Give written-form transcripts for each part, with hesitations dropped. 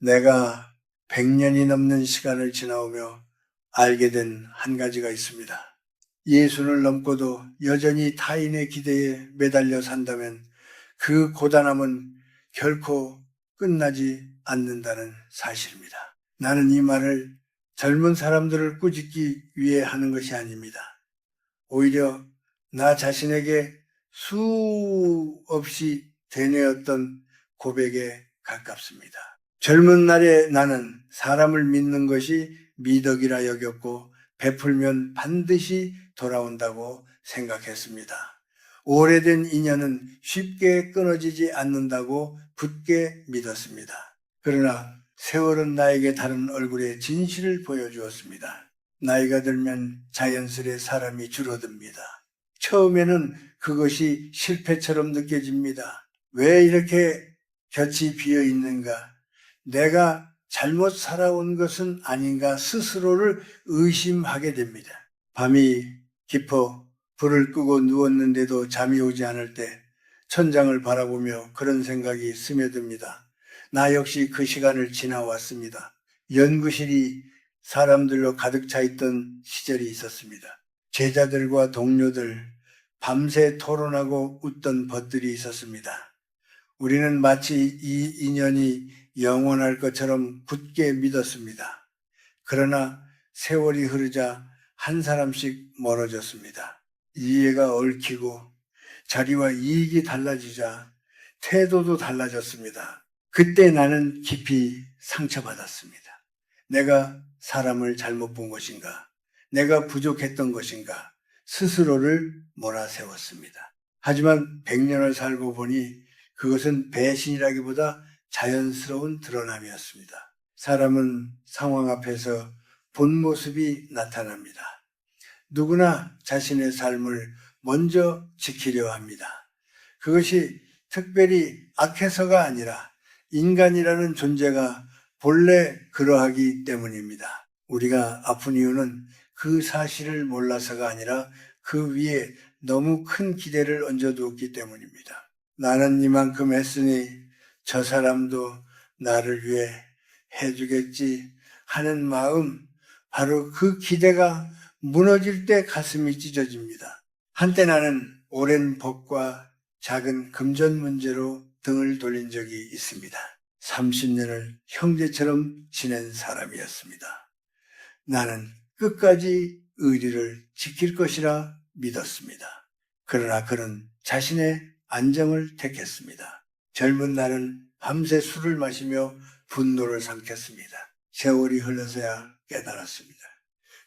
내가 100년이 넘는 시간을 지나오며 알게 된 한 가지가 있습니다. 예순을 넘고도 여전히 타인의 기대에 매달려 산다면 그 고단함은 결코 끝나지 않는다는 사실입니다. 나는 이 말을 젊은 사람들을 꾸짖기 위해 하는 것이 아닙니다. 오히려 나 자신에게 수없이 되뇌었던 고백에 가깝습니다. 젊은 날의 나는 사람을 믿는 것이 미덕이라 여겼고 베풀면 반드시 돌아온다고 생각했습니다. 오래된 인연은 쉽게 끊어지지 않는다고 굳게 믿었습니다. 그러나 세월은 나에게 다른 얼굴의 진실을 보여주었습니다. 나이가 들면 자연스레 사람이 줄어듭니다. 처음에는 그것이 실패처럼 느껴집니다. 왜 이렇게 곁이 비어 있는가? 내가 잘못 살아온 것은 아닌가 스스로를 의심하게 됩니다. 밤이 깊어 불을 끄고 누웠는데도 잠이 오지 않을 때 천장을 바라보며 그런 생각이 스며듭니다. 나 역시 그 시간을 지나왔습니다. 연구실이 사람들로 가득 차 있던 시절이 있었습니다. 제자들과 동료들, 밤새 토론하고 웃던 벗들이 있었습니다. 우리는 마치 이 인연이 영원할 것처럼 굳게 믿었습니다. 그러나 세월이 흐르자 한 사람씩 멀어졌습니다. 이해가 얽히고 자리와 이익이 달라지자 태도도 달라졌습니다. 그때 나는 깊이 상처받았습니다. 내가 사람을 잘못 본 것인가? 내가 부족했던 것인가? 스스로를 몰아세웠습니다. 하지만 100년을 살고 보니 그것은 배신이라기보다 자연스러운 드러남이었습니다. 사람은 상황 앞에서 본 모습이 나타납니다. 누구나 자신의 삶을 먼저 지키려 합니다. 그것이 특별히 악해서가 아니라 인간이라는 존재가 본래 그러하기 때문입니다. 우리가 아픈 이유는 그 사실을 몰라서가 아니라 그 위에 너무 큰 기대를 얹어두었기 때문입니다. 나는 이만큼 했으니 저 사람도 나를 위해 해주겠지 하는 마음, 바로 그 기대가 무너질 때 가슴이 찢어집니다. 한때 나는 오랜 법과 작은 금전 문제로 등을 돌린 적이 있습니다. 30년을 형제처럼 지낸 사람이었습니다. 나는 끝까지 의리를 지킬 것이라 믿었습니다. 그러나 그는 자신의 안정을 택했습니다. 젊은 날은 밤새 술을 마시며 분노를 삼켰습니다. 세월이 흘러서야 깨달았습니다.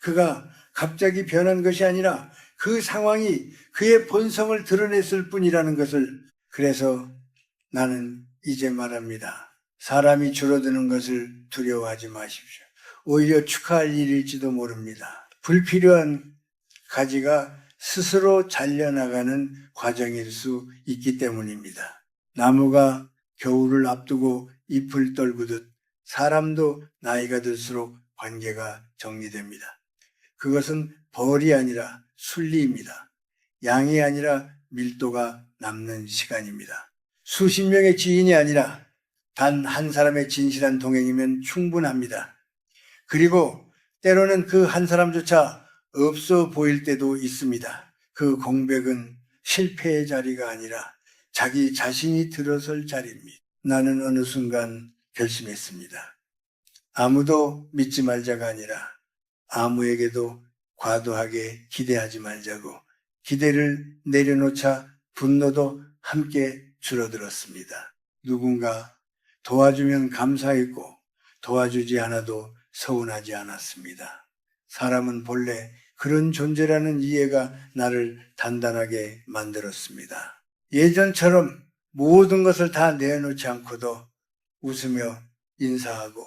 그가 갑자기 변한 것이 아니라 그 상황이 그의 본성을 드러냈을 뿐이라는 것을. 그래서 나는 이제 말합니다. 사람이 줄어드는 것을 두려워하지 마십시오. 오히려 축하할 일일지도 모릅니다. 불필요한 가지가 스스로 잘려나가는 과정일 수 있기 때문입니다. 나무가 겨울을 앞두고 잎을 떨구듯 사람도 나이가 들수록 관계가 정리됩니다. 그것은 벌이 아니라 순리입니다. 양이 아니라 밀도가 남는 시간입니다. 수십 명의 지인이 아니라 단 한 사람의 진실한 동행이면 충분합니다. 그리고 때로는 그 한 사람조차 없어 보일 때도 있습니다. 그 공백은 실패의 자리가 아니라 자기 자신이 들어설 자리입니다. 나는 어느 순간 결심했습니다. 아무도 믿지 말자가 아니라 아무에게도 과도하게 기대하지 말자고. 기대를 내려놓자 분노도 함께 줄어들었습니다. 누군가 도와주면 감사했고 도와주지 않아도 서운하지 않았습니다. 사람은 본래 그런 존재라는 이해가 나를 단단하게 만들었습니다. 예전처럼 모든 것을 다 내놓지 않고도 웃으며 인사하고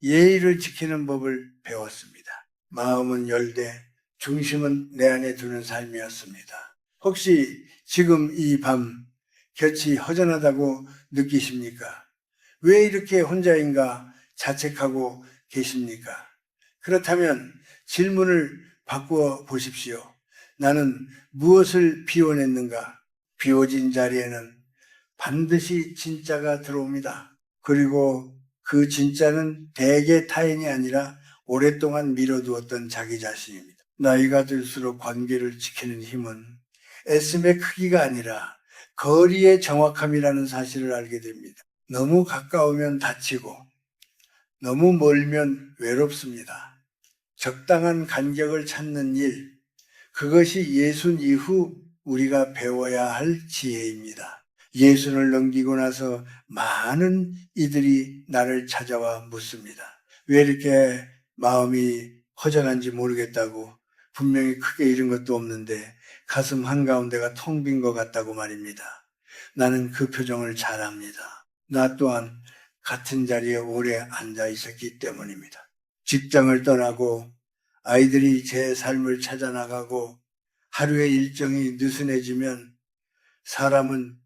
예의를 지키는 법을 배웠습니다. 마음은 열되 중심은 내 안에 두는 삶이었습니다. 혹시 지금 이 밤 곁이 허전하다고 느끼십니까? 왜 이렇게 혼자인가 자책하고 계십니까? 그렇다면 질문을 바꾸어 보십시오. 나는 무엇을 비워냈는가? 비워진 자리에는 반드시 진짜가 들어옵니다. 그리고 그 진짜는 대개 타인이 아니라 오랫동안 미뤄두었던 자기 자신입니다. 나이가 들수록 관계를 지키는 힘은 애씀의 크기가 아니라 거리의 정확함이라는 사실을 알게 됩니다. 너무 가까우면 다치고 너무 멀면 외롭습니다. 적당한 간격을 찾는 일, 그것이 예순 이후 우리가 배워야 할 지혜입니다. 예순을 넘기고 나서 많은 이들이 나를 찾아와 묻습니다. 왜 이렇게 마음이 허전한지 모르겠다고, 분명히 크게 잃은 것도 없는데 가슴 한가운데가 텅 빈 것 같다고 말입니다. 나는 그 표정을 잘 압니다. 나 또한 같은 자리에 오래 앉아 있었기 때문입니다. 직장을 떠나고 아이들이 제 삶을 찾아나가고 하루의 일정이 느슨해지면 사람은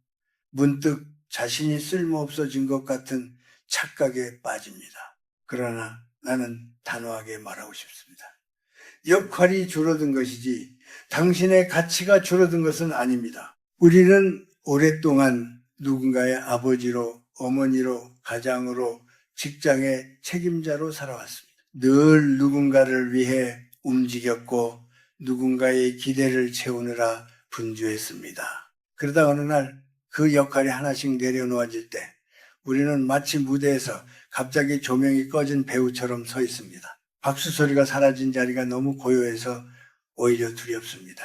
문득 자신이 쓸모없어진 것 같은 착각에 빠집니다. 그러나 나는 단호하게 말하고 싶습니다. 역할이 줄어든 것이지 당신의 가치가 줄어든 것은 아닙니다. 우리는 오랫동안 누군가의 아버지로, 어머니로, 가장으로, 직장의 책임자로 살아왔습니다. 늘 누군가를 위해 움직였고 누군가의 기대를 채우느라 분주했습니다. 그러다 어느 날 그 역할이 하나씩 내려놓아질 때 우리는 마치 무대에서 갑자기 조명이 꺼진 배우처럼 서 있습니다. 박수 소리가 사라진 자리가 너무 고요해서 오히려 두렵습니다.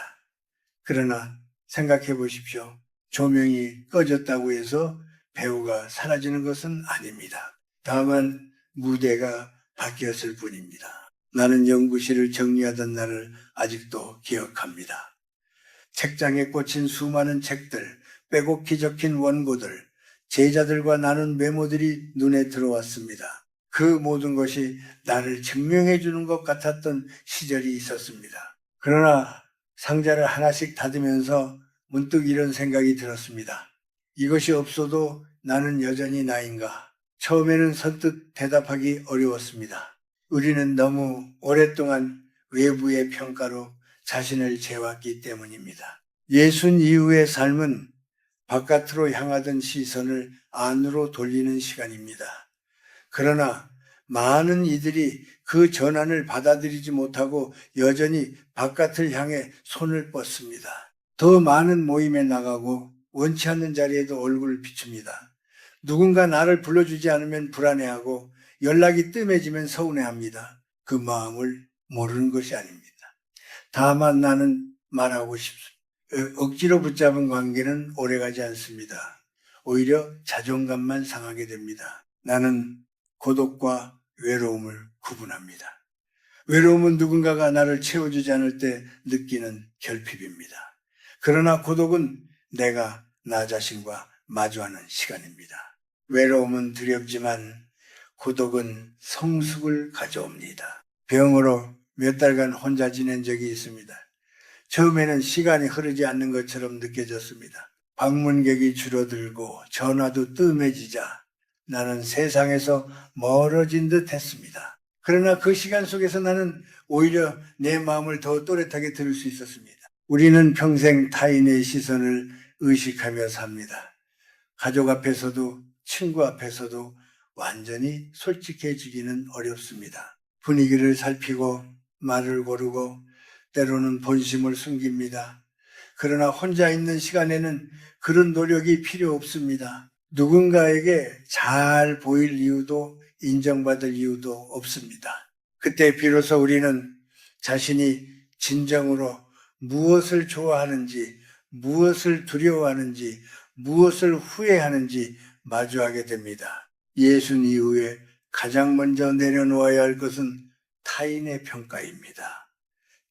그러나 생각해 보십시오. 조명이 꺼졌다고 해서 배우가 사라지는 것은 아닙니다. 다만 무대가 바뀌었을 뿐입니다. 나는 연구실을 정리하던 날을 아직도 기억합니다. 책장에 꽂힌 수많은 책들, 빼곡히 적힌 원고들, 제자들과 나눈 메모들이 눈에 들어왔습니다. 그 모든 것이 나를 증명해 주는 것 같았던 시절이 있었습니다. 그러나 상자를 하나씩 닫으면서 문득 이런 생각이 들었습니다. 이것이 없어도 나는 여전히 나인가? 처음에는 선뜻 대답하기 어려웠습니다. 우리는 너무 오랫동안 외부의 평가로 자신을 재왔기 때문입니다. 예순 이후의 삶은 바깥으로 향하던 시선을 안으로 돌리는 시간입니다. 그러나 많은 이들이 그 전환을 받아들이지 못하고 여전히 바깥을 향해 손을 뻗습니다. 더 많은 모임에 나가고 원치 않는 자리에도 얼굴을 비춥니다. 누군가 나를 불러주지 않으면 불안해하고 연락이 뜸해지면 서운해합니다. 그 마음을 모르는 것이 아닙니다. 다만 나는 말하고 싶습니다. 억지로 붙잡은 관계는 오래가지 않습니다. 오히려 자존감만 상하게 됩니다. 나는 고독과 외로움을 구분합니다. 외로움은 누군가가 나를 채워주지 않을 때 느끼는 결핍입니다. 그러나 고독은 내가 나 자신과 마주하는 시간입니다. 외로움은 두렵지만 고독은 성숙을 가져옵니다. 병으로 몇 달간 혼자 지낸 적이 있습니다. 처음에는 시간이 흐르지 않는 것처럼 느껴졌습니다. 방문객이 줄어들고 전화도 뜸해지자 나는 세상에서 멀어진 듯 했습니다. 그러나 그 시간 속에서 나는 오히려 내 마음을 더 또렷하게 들을 수 있었습니다. 우리는 평생 타인의 시선을 의식하며 삽니다. 가족 앞에서도 친구 앞에서도 완전히 솔직해지기는 어렵습니다. 분위기를 살피고 말을 고르고 때로는 본심을 숨깁니다. 그러나 혼자 있는 시간에는 그런 노력이 필요 없습니다. 누군가에게 잘 보일 이유도 인정받을 이유도 없습니다. 그때 비로소 우리는 자신이 진정으로 무엇을 좋아하는지, 무엇을 두려워하는지, 무엇을 후회하는지 마주하게 됩니다. 예순 이후에 가장 먼저 내려놓아야 할 것은 타인의 평가입니다.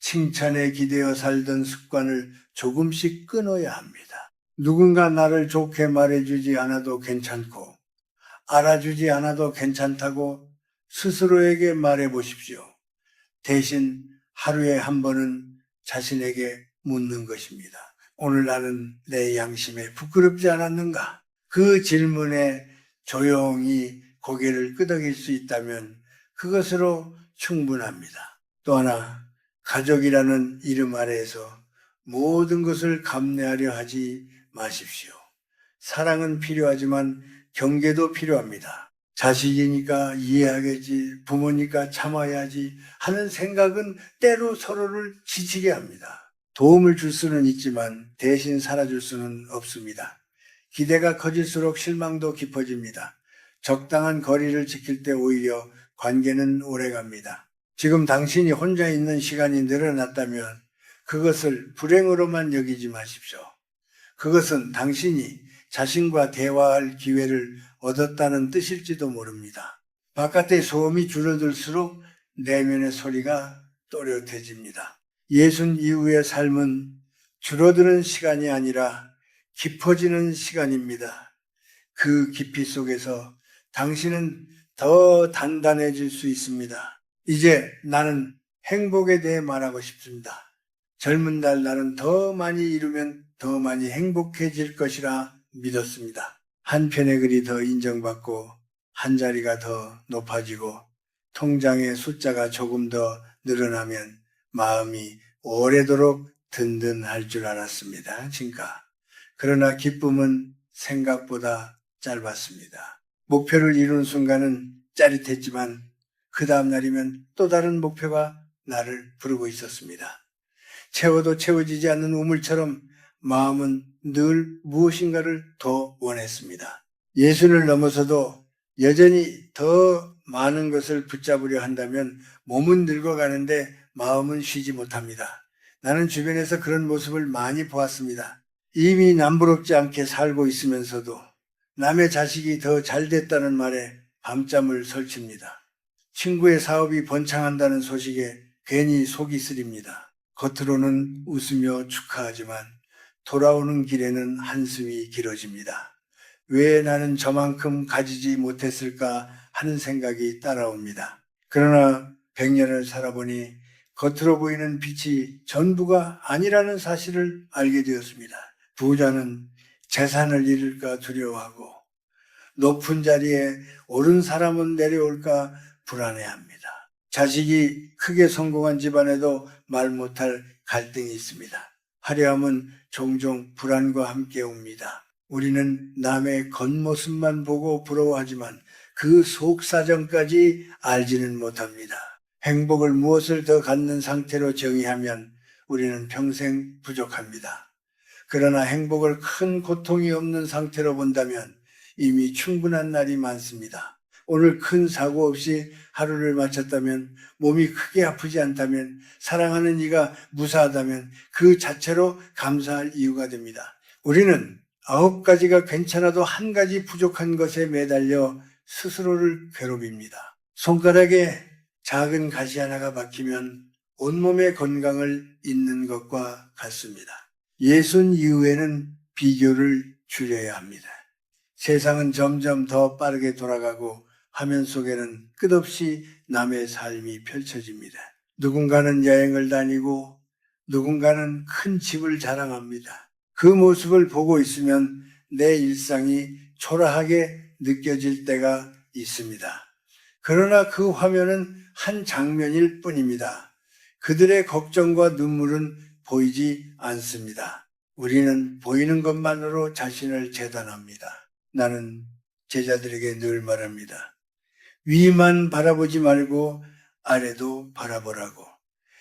칭찬에 기대어 살던 습관을 조금씩 끊어야 합니다. 누군가 나를 좋게 말해주지 않아도 괜찮고 알아주지 않아도 괜찮다고 스스로에게 말해보십시오. 대신 하루에 한 번은 자신에게 묻는 것입니다. 오늘 나는 내 양심에 부끄럽지 않았는가? 그 질문에 조용히 고개를 끄덕일 수 있다면 그것으로 충분합니다. 또 하나, 가족이라는 이름 아래에서 모든 것을 감내하려 하지 마십시오. 사랑은 필요하지만 경계도 필요합니다. 자식이니까 이해하겠지, 부모니까 참아야지 하는 생각은 때로 서로를 지치게 합니다. 도움을 줄 수는 있지만 대신 살아줄 수는 없습니다. 기대가 커질수록 실망도 깊어집니다. 적당한 거리를 지킬 때 오히려 관계는 오래갑니다. 지금 당신이 혼자 있는 시간이 늘어났다면 그것을 불행으로만 여기지 마십시오. 그것은 당신이 자신과 대화할 기회를 얻었다는 뜻일지도 모릅니다. 바깥의 소음이 줄어들수록 내면의 소리가 또렷해집니다. 예순 이후의 삶은 줄어드는 시간이 아니라 깊어지는 시간입니다. 그 깊이 속에서 당신은 더 단단해질 수 있습니다. 이제 나는 행복에 대해 말하고 싶습니다. 젊은 날 나는 더 많이 이루면 더 많이 행복해질 것이라 믿었습니다. 한 편의 글이 더 인정받고 한 자리가 더 높아지고 통장의 숫자가 조금 더 늘어나면 마음이 오래도록 든든할 줄 알았습니다. 진가. 그러나 기쁨은 생각보다 짧았습니다. 목표를 이룬 순간은 짜릿했지만 그 다음 날이면 또 다른 목표가 나를 부르고 있었습니다. 채워도 채워지지 않는 우물처럼 마음은 늘 무엇인가를 더 원했습니다. 예수를 넘어서도 여전히 더 많은 것을 붙잡으려 한다면 몸은 늙어가는데 마음은 쉬지 못합니다. 나는 주변에서 그런 모습을 많이 보았습니다. 이미 남부럽지 않게 살고 있으면서도 남의 자식이 더 잘됐다는 말에 밤잠을 설칩니다. 친구의 사업이 번창한다는 소식에 괜히 속이 쓰립니다. 겉으로는 웃으며 축하하지만 돌아오는 길에는 한숨이 길어집니다. 왜 나는 저만큼 가지지 못했을까 하는 생각이 따라옵니다. 그러나 100년을 살아보니 겉으로 보이는 빛이 전부가 아니라는 사실을 알게 되었습니다. 부자는 재산을 잃을까 두려워하고 높은 자리에 오른 사람은 내려올까 불안해합니다. 자식이 크게 성공한 집안에도 말 못할 갈등이 있습니다. 화려함은 종종 불안과 함께 옵니다. 우리는 남의 겉모습만 보고 부러워하지만 그 속사정까지 알지는 못합니다. 행복을 무엇을 더 갖는 상태로 정의하면 우리는 평생 부족합니다. 그러나 행복을 큰 고통이 없는 상태로 본다면 이미 충분한 날이 많습니다. 오늘 큰 사고 없이 하루를 마쳤다면, 몸이 크게 아프지 않다면, 사랑하는 이가 무사하다면 그 자체로 감사할 이유가 됩니다. 우리는 9가지가 괜찮아도 한 가지 부족한 것에 매달려 스스로를 괴롭힙니다. 손가락에 작은 가시 하나가 박히면 온몸의 건강을 잃는 것과 같습니다. 예순 이후에는 비교를 줄여야 합니다. 세상은 점점 더 빠르게 돌아가고 화면 속에는 끝없이 남의 삶이 펼쳐집니다. 누군가는 여행을 다니고 누군가는 큰 집을 자랑합니다. 그 모습을 보고 있으면 내 일상이 초라하게 느껴질 때가 있습니다. 그러나 그 화면은 한 장면일 뿐입니다. 그들의 걱정과 눈물은 보이지 않습니다. 우리는 보이는 것만으로 자신을 재단합니다. 나는 제자들에게 늘 말합니다. 위만 바라보지 말고 아래도 바라보라고.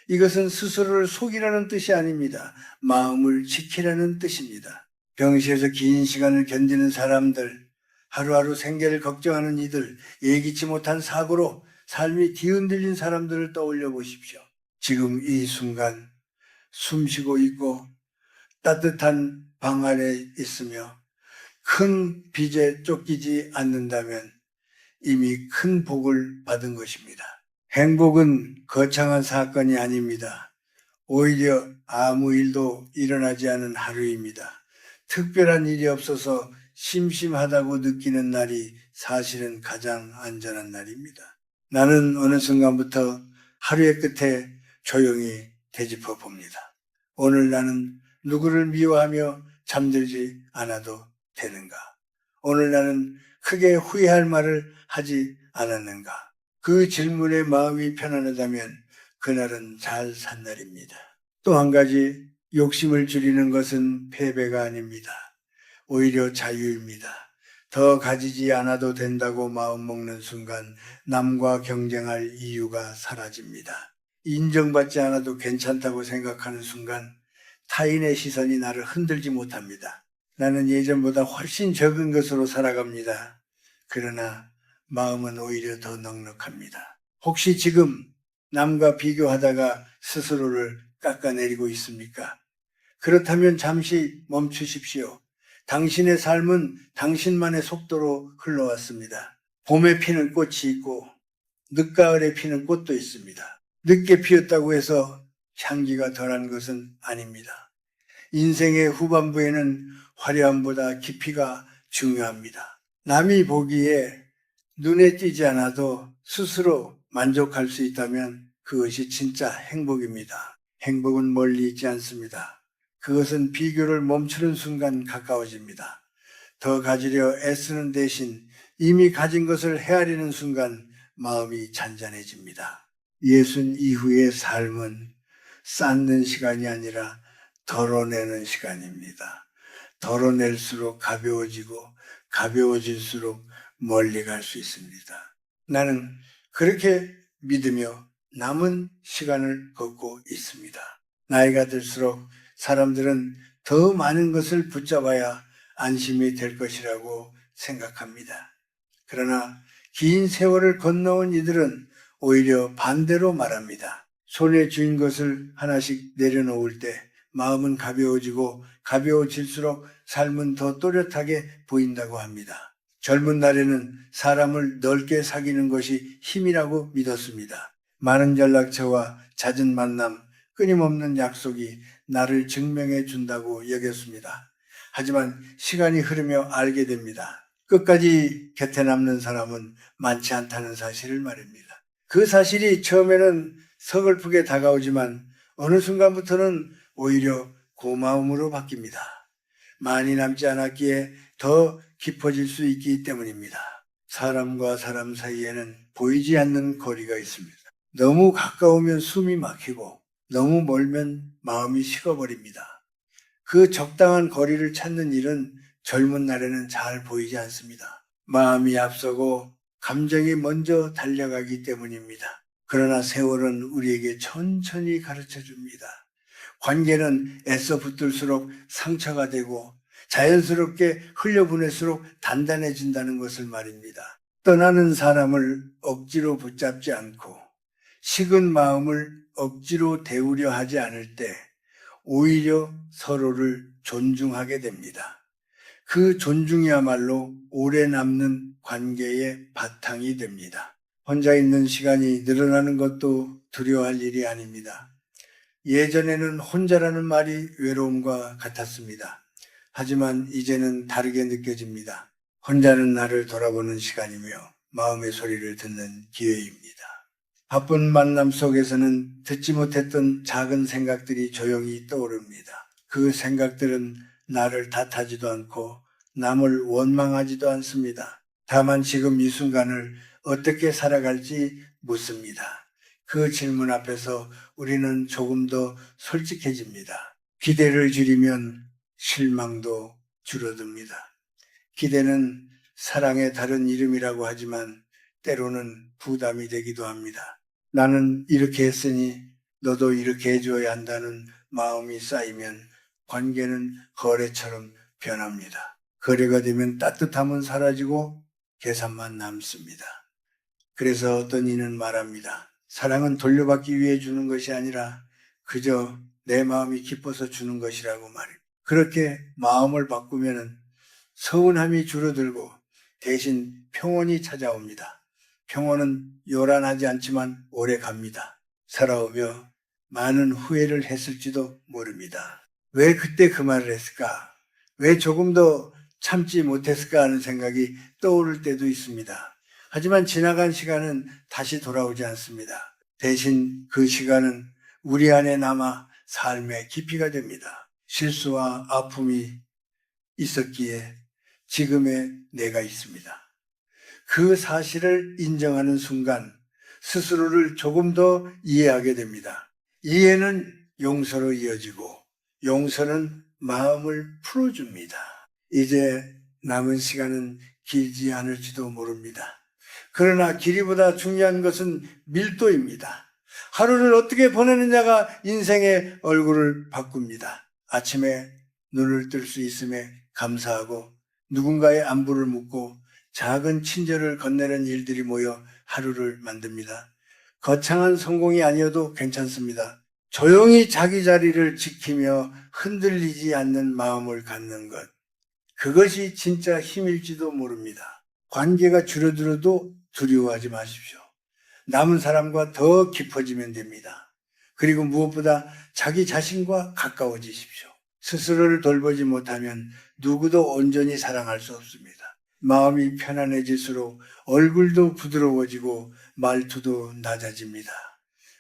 이것은 스스로를 속이라는 뜻이 아닙니다. 마음을 지키라는 뜻입니다. 병실에서 긴 시간을 견디는 사람들, 하루하루 생계를 걱정하는 이들, 예기치 못한 사고로 삶이 뒤흔들린 사람들을 떠올려 보십시오. 지금 이 순간 숨 쉬고 있고 따뜻한 방 안에 있으며 큰 빚에 쫓기지 않는다면 이미 큰 복을 받은 것입니다. 행복은 거창한 사건이 아닙니다. 오히려 아무 일도 일어나지 않은 하루입니다. 특별한 일이 없어서 심심하다고 느끼는 날이 사실은 가장 안전한 날입니다. 나는 어느 순간부터 하루의 끝에 조용히 되짚어 봅니다. 오늘 나는 누구를 미워하며 잠들지 않아도 되는가? 오늘 나는 크게 후회할 말을 하지 않았는가? 그 질문에 마음이 편안하다면 그날은 잘 산 날입니다. 또 한 가지, 욕심을 줄이는 것은 패배가 아닙니다. 오히려 자유입니다. 더 가지지 않아도 된다고 마음먹는 순간 남과 경쟁할 이유가 사라집니다. 인정받지 않아도 괜찮다고 생각하는 순간 타인의 시선이 나를 흔들지 못합니다. 나는 예전보다 훨씬 적은 것으로 살아갑니다. 그러나 마음은 오히려 더 넉넉합니다. 혹시 지금 남과 비교하다가 스스로를 깎아내리고 있습니까? 그렇다면 잠시 멈추십시오. 당신의 삶은 당신만의 속도로 흘러왔습니다. 봄에 피는 꽃이 있고 늦가을에 피는 꽃도 있습니다. 늦게 피었다고 해서 향기가 덜한 것은 아닙니다. 인생의 후반부에는 화려함보다 깊이가 중요합니다. 남이 보기에 눈에 띄지 않아도 스스로 만족할 수 있다면 그것이 진짜 행복입니다. 행복은 멀리 있지 않습니다. 그것은 비교를 멈추는 순간 가까워집니다. 더 가지려 애쓰는 대신 이미 가진 것을 헤아리는 순간 마음이 잔잔해집니다. 예순 이후의 삶은 쌓는 시간이 아니라 덜어내는 시간입니다. 덜어낼수록 가벼워지고 가벼워질수록 멀리 갈 수 있습니다. 나는 그렇게 믿으며 남은 시간을 걷고 있습니다. 나이가 들수록 사람들은 더 많은 것을 붙잡아야 안심이 될 것이라고 생각합니다. 그러나 긴 세월을 건너온 이들은 오히려 반대로 말합니다. 손에 쥔 것을 하나씩 내려놓을 때 마음은 가벼워지고 가벼워질수록 삶은 더 또렷하게 보인다고 합니다. 젊은 날에는 사람을 넓게 사귀는 것이 힘이라고 믿었습니다. 많은 연락처와 잦은 만남, 끊임없는 약속이 나를 증명해 준다고 여겼습니다. 하지만 시간이 흐르며 알게 됩니다. 끝까지 곁에 남는 사람은 많지 않다는 사실을 말입니다. 그 사실이 처음에는 서글프게 다가오지만 어느 순간부터는 오히려 고마움으로 바뀝니다. 많이 남지 않았기에 더 깊어질 수 있기 때문입니다. 사람과 사람 사이에는 보이지 않는 거리가 있습니다. 너무 가까우면 숨이 막히고 너무 멀면 마음이 식어버립니다. 그 적당한 거리를 찾는 일은 젊은 날에는 잘 보이지 않습니다. 마음이 앞서고 감정이 먼저 달려가기 때문입니다. 그러나 세월은 우리에게 천천히 가르쳐 줍니다. 관계는 애써 붙들수록 상처가 되고 자연스럽게 흘려보낼수록 단단해진다는 것을 말입니다. 떠나는 사람을 억지로 붙잡지 않고 식은 마음을 억지로 데우려 하지 않을 때 오히려 서로를 존중하게 됩니다. 그 존중이야말로 오래 남는 관계의 바탕이 됩니다. 혼자 있는 시간이 늘어나는 것도 두려워할 일이 아닙니다. 예전에는 혼자라는 말이 외로움과 같았습니다. 하지만 이제는 다르게 느껴집니다. 혼자는 나를 돌아보는 시간이며 마음의 소리를 듣는 기회입니다. 바쁜 만남 속에서는 듣지 못했던 작은 생각들이 조용히 떠오릅니다. 그 생각들은 나를 탓하지도 않고 남을 원망하지도 않습니다. 다만 지금 이 순간을 어떻게 살아갈지 묻습니다. 그 질문 앞에서 우리는 조금 더 솔직해집니다. 기대를 줄이면 실망도 줄어듭니다. 기대는 사랑의 다른 이름이라고 하지만 때로는 부담이 되기도 합니다. 나는 이렇게 했으니 너도 이렇게 해줘야 한다는 마음이 쌓이면 관계는 거래처럼 변합니다. 거래가 되면 따뜻함은 사라지고 계산만 남습니다. 그래서 어떤 이는 말합니다. 사랑은 돌려받기 위해 주는 것이 아니라 그저 내 마음이 기뻐서 주는 것이라고 말입니다. 그렇게 마음을 바꾸면 서운함이 줄어들고 대신 평온이 찾아옵니다. 평온은 요란하지 않지만 오래 갑니다. 살아오며 많은 후회를 했을지도 모릅니다. 왜 그때 그 말을 했을까? 왜 조금 더 참지 못했을까 하는 생각이 떠오를 때도 있습니다. 하지만 지나간 시간은 다시 돌아오지 않습니다. 대신 그 시간은 우리 안에 남아 삶의 깊이가 됩니다. 실수와 아픔이 있었기에 지금의 내가 있습니다. 그 사실을 인정하는 순간 스스로를 조금 더 이해하게 됩니다. 이해는 용서로 이어지고 용서는 마음을 풀어줍니다. 이제 남은 시간은 길지 않을지도 모릅니다. 그러나 길이보다 중요한 것은 밀도입니다. 하루를 어떻게 보내느냐가 인생의 얼굴을 바꿉니다. 아침에 눈을 뜰 수 있음에 감사하고 누군가의 안부를 묻고 작은 친절을 건네는 일들이 모여 하루를 만듭니다. 거창한 성공이 아니어도 괜찮습니다. 조용히 자기 자리를 지키며 흔들리지 않는 마음을 갖는 것. 그것이 진짜 힘일지도 모릅니다. 관계가 줄어들어도 두려워하지 마십시오. 남은 사람과 더 깊어지면 됩니다. 그리고 무엇보다 자기 자신과 가까워지십시오. 스스로를 돌보지 못하면 누구도 온전히 사랑할 수 없습니다. 마음이 편안해질수록 얼굴도 부드러워지고 말투도 낮아집니다.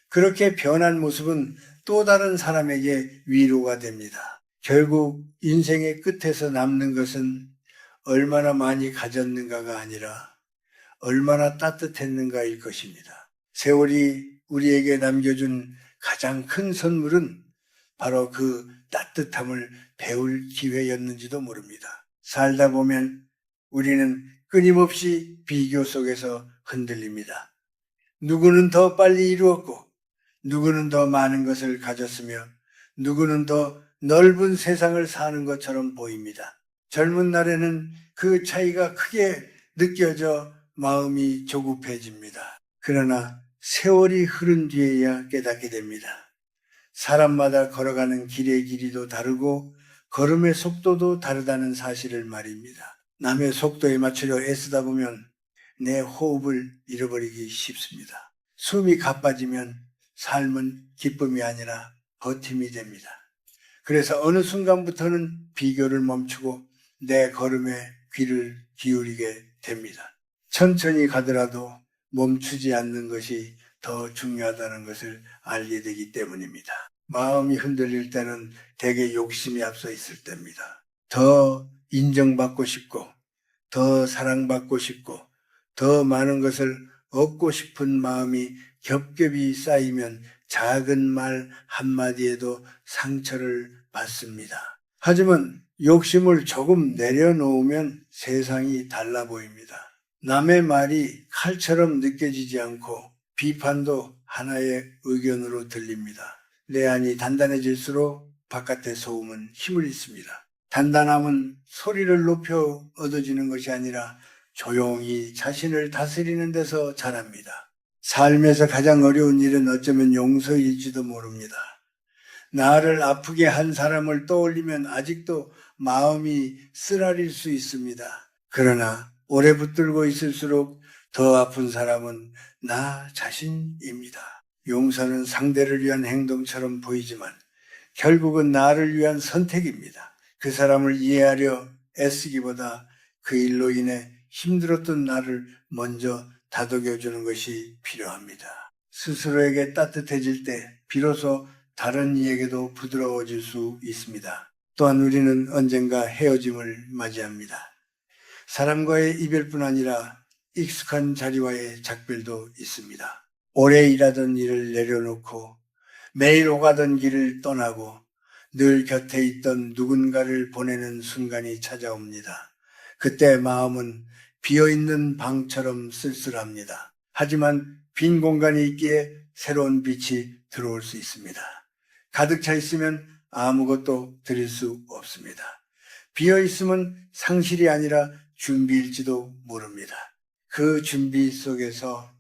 그렇게 변한 모습은 또 다른 사람에게 위로가 됩니다. 결국 인생의 끝에서 남는 것은 얼마나 많이 가졌는가가 아니라 얼마나 따뜻했는가일 것입니다. 세월이 우리에게 남겨준 가장 큰 선물은 바로 그 따뜻함을 배울 기회였는지도 모릅니다. 살다 보면 우리는 끊임없이 비교 속에서 흔들립니다. 누구는 더 빨리 이루었고, 누구는 더 많은 것을 가졌으며, 누구는 더 넓은 세상을 사는 것처럼 보입니다. 젊은 날에는 그 차이가 크게 느껴져 마음이 조급해집니다. 그러나 세월이 흐른 뒤에야 깨닫게 됩니다. 사람마다 걸어가는 길의 길이도 다르고 걸음의 속도도 다르다는 사실을 말입니다. 남의 속도에 맞추려 애쓰다 보면 내 호흡을 잃어버리기 쉽습니다. 숨이 가빠지면 삶은 기쁨이 아니라 버팀이 됩니다. 그래서 어느 순간부터는 비교를 멈추고 내 걸음에 귀를 기울이게 됩니다. 천천히 가더라도 멈추지 않는 것이 더 중요하다는 것을 알게 되기 때문입니다. 마음이 흔들릴 때는 대개 욕심이 앞서 있을 때입니다. 더 인정받고 싶고, 더 사랑받고 싶고, 더 많은 것을 얻고 싶은 마음이 겹겹이 쌓이면 작은 말 한마디에도 상처를 받습니다. 하지만 욕심을 조금 내려놓으면 세상이 달라 보입니다. 남의 말이 칼처럼 느껴지지 않고 비판도 하나의 의견으로 들립니다. 내 안이 단단해질수록 바깥의 소음은 힘을 잃습니다. 단단함은 소리를 높여 얻어지는 것이 아니라 조용히 자신을 다스리는 데서 자랍니다. 삶에서 가장 어려운 일은 어쩌면 용서일지도 모릅니다. 나를 아프게 한 사람을 떠올리면 아직도 마음이 쓰라릴 수 있습니다. 그러나 오래 붙들고 있을수록 더 아픈 사람은 나 자신입니다. 용서는 상대를 위한 행동처럼 보이지만 결국은 나를 위한 선택입니다. 그 사람을 이해하려 애쓰기보다 그 일로 인해 힘들었던 나를 먼저 다독여주는 것이 필요합니다. 스스로에게 따뜻해질 때 비로소 다른 이에게도 부드러워질 수 있습니다. 또한 우리는 언젠가 헤어짐을 맞이합니다. 사람과의 이별뿐 아니라 익숙한 자리와의 작별도 있습니다. 오래 일하던 일을 내려놓고 매일 오가던 길을 떠나고 늘 곁에 있던 누군가를 보내는 순간이 찾아옵니다. 그때 마음은 비어있는 방처럼 쓸쓸합니다. 하지만 빈 공간이 있기에 새로운 빛이 들어올 수 있습니다. 가득 차 있으면 아무것도 드릴 수 없습니다. 비어있음은 상실이 아니라 준비일지도 모릅니다. 그 준비 속에서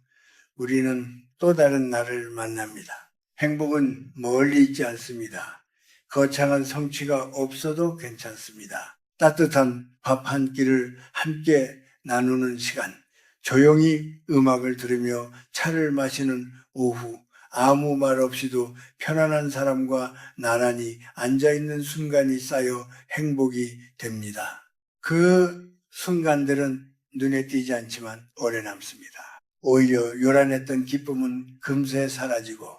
우리는 또 다른 나를 만납니다. 행복은 멀리 있지 않습니다. 거창한 성취가 없어도 괜찮습니다. 따뜻한 밥 한 끼를 함께 나누는 시간, 조용히 음악을 들으며 차를 마시는 오후, 아무 말 없이도 편안한 사람과 나란히 앉아있는 순간이 쌓여 행복이 됩니다. 그 순간들은 눈에 띄지 않지만 오래 남습니다. 오히려 요란했던 기쁨은 금세 사라지고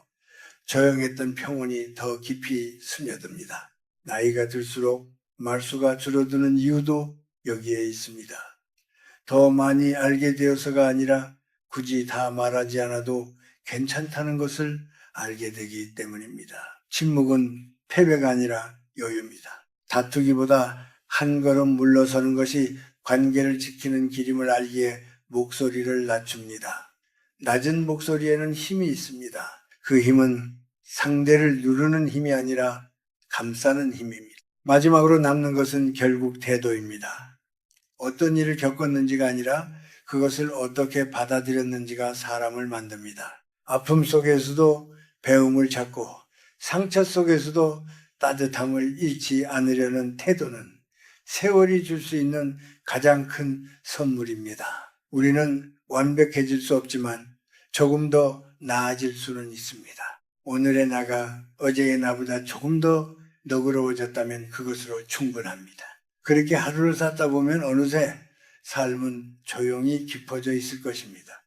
조용했던 평온이 더 깊이 스며듭니다. 나이가 들수록 말수가 줄어드는 이유도 여기에 있습니다. 더 많이 알게 되어서가 아니라 굳이 다 말하지 않아도 괜찮다는 것을 알게 되기 때문입니다. 침묵은 패배가 아니라 여유입니다. 다투기보다 한 걸음 물러서는 것이 관계를 지키는 길임을 알기에 목소리를 낮춥니다. 낮은 목소리에는 힘이 있습니다. 그 힘은 상대를 누르는 힘이 아니라 감싸는 힘입니다. 마지막으로 남는 것은 결국 태도입니다. 어떤 일을 겪었는지가 아니라 그것을 어떻게 받아들였는지가 사람을 만듭니다. 아픔 속에서도 배움을 찾고 상처 속에서도 따뜻함을 잃지 않으려는 태도는 세월이 줄 수 있는 가장 큰 선물입니다. 우리는 완벽해질 수 없지만 조금 더 나아질 수는 있습니다. 오늘의 나가 어제의 나보다 조금 더 너그러워졌다면 그것으로 충분합니다. 그렇게 하루를 살다 보면 어느새 삶은 조용히 깊어져 있을 것입니다.